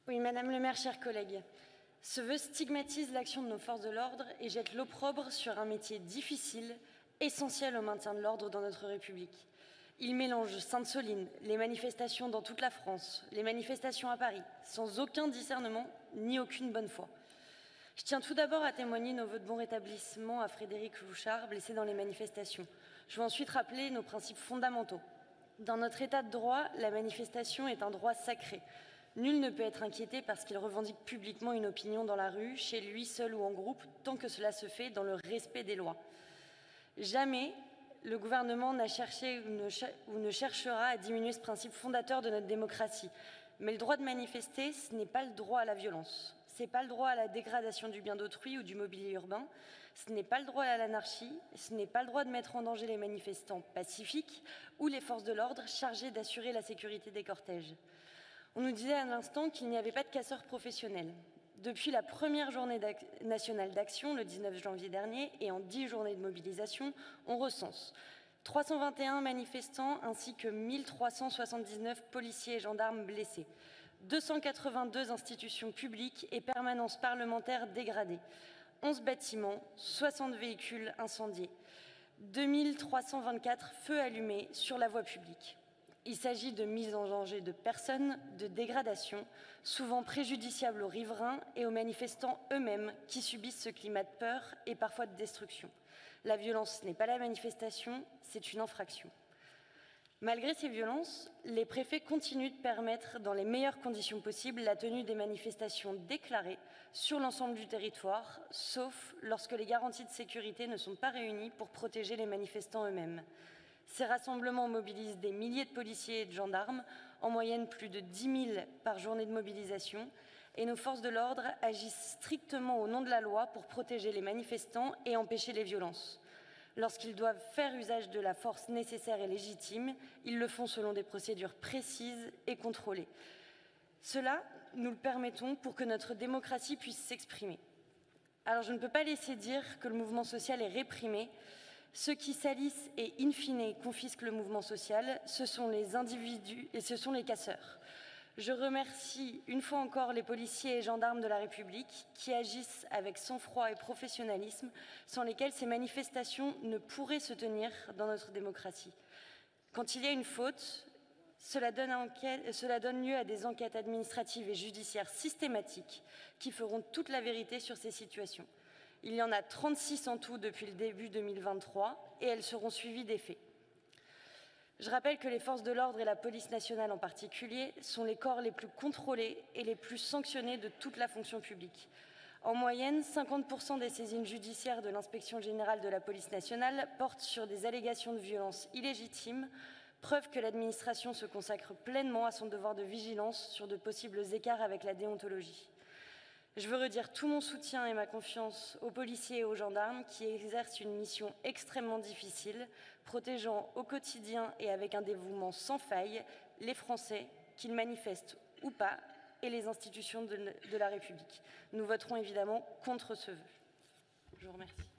Oui, Madame le maire, chers collègues, ce vœu stigmatise l'action de nos forces de l'ordre et jette l'opprobre sur un métier difficile, essentiel au maintien de l'ordre dans notre République. Il mélange Sainte-Soline, les manifestations dans toute la France, les manifestations à Paris, sans aucun discernement ni aucune bonne foi. Je tiens tout d'abord à témoigner nos vœux de bon rétablissement à Frédéric Louchard, blessé dans les manifestations. Je vais ensuite rappeler nos principes fondamentaux. Dans notre état de droit, la manifestation est un droit sacré. Nul ne peut être inquiété parce qu'il revendique publiquement une opinion dans la rue, chez lui, seul ou en groupe, tant que cela se fait dans le respect des lois. Jamais le gouvernement n'a cherché ou ne cherchera à diminuer ce principe fondateur de notre démocratie. Mais le droit de manifester, ce n'est pas le droit à la violence. Ce n'est pas le droit à la dégradation du bien d'autrui ou du mobilier urbain. Ce n'est pas le droit à l'anarchie. Ce n'est pas le droit de mettre en danger les manifestants pacifiques ou les forces de l'ordre chargées d'assurer la sécurité des cortèges. On nous disait à l'instant qu'il n'y avait pas de casseurs professionnels. Depuis la première journée nationale d'action, le 19 janvier dernier, et en 10 journées de mobilisation, on recense 321 manifestants ainsi que 1379 policiers et gendarmes blessés, 282 institutions publiques et permanences parlementaires dégradées, 11 bâtiments, 60 véhicules incendiés, 2324 feux allumés sur la voie publique. Il s'agit de mise en danger de personnes, de dégradation, souvent préjudiciable aux riverains et aux manifestants eux-mêmes qui subissent ce climat de peur et parfois de destruction. La violence n'est pas la manifestation, c'est une infraction. Malgré ces violences, les préfets continuent de permettre, dans les meilleures conditions possibles, la tenue des manifestations déclarées sur l'ensemble du territoire, sauf lorsque les garanties de sécurité ne sont pas réunies pour protéger les manifestants eux-mêmes. Ces rassemblements mobilisent des milliers de policiers et de gendarmes, en moyenne plus de 10 000 par journée de mobilisation, et nos forces de l'ordre agissent strictement au nom de la loi pour protéger les manifestants et empêcher les violences. Lorsqu'ils doivent faire usage de la force nécessaire et légitime, ils le font selon des procédures précises et contrôlées. Cela, nous le permettons pour que notre démocratie puisse s'exprimer. Alors je ne peux pas laisser dire que le mouvement social est réprimé. Ceux qui salissent et, in fine, confisquent le mouvement social, ce sont les individus et ce sont les casseurs. Je remercie une fois encore les policiers et gendarmes de la République qui agissent avec sang-froid et professionnalisme, sans lesquels ces manifestations ne pourraient se tenir dans notre démocratie. Quand il y a une faute, cela donne lieu à des enquêtes administratives et judiciaires systématiques qui feront toute la vérité sur ces situations. Il y en a 36 en tout depuis le début 2023 et elles seront suivies des faits. Je rappelle que les forces de l'ordre et la police nationale en particulier sont les corps les plus contrôlés et les plus sanctionnés de toute la fonction publique. En moyenne, 50% des saisines judiciaires de l'inspection générale de la police nationale portent sur des allégations de violence illégitimes, preuve que l'administration se consacre pleinement à son devoir de vigilance sur de possibles écarts avec la déontologie. Je veux redire tout mon soutien et ma confiance aux policiers et aux gendarmes qui exercent une mission extrêmement difficile, protégeant au quotidien et avec un dévouement sans faille les Français, qu'ils manifestent ou pas, et les institutions de la République. Nous voterons évidemment contre ce vœu. Je vous remercie.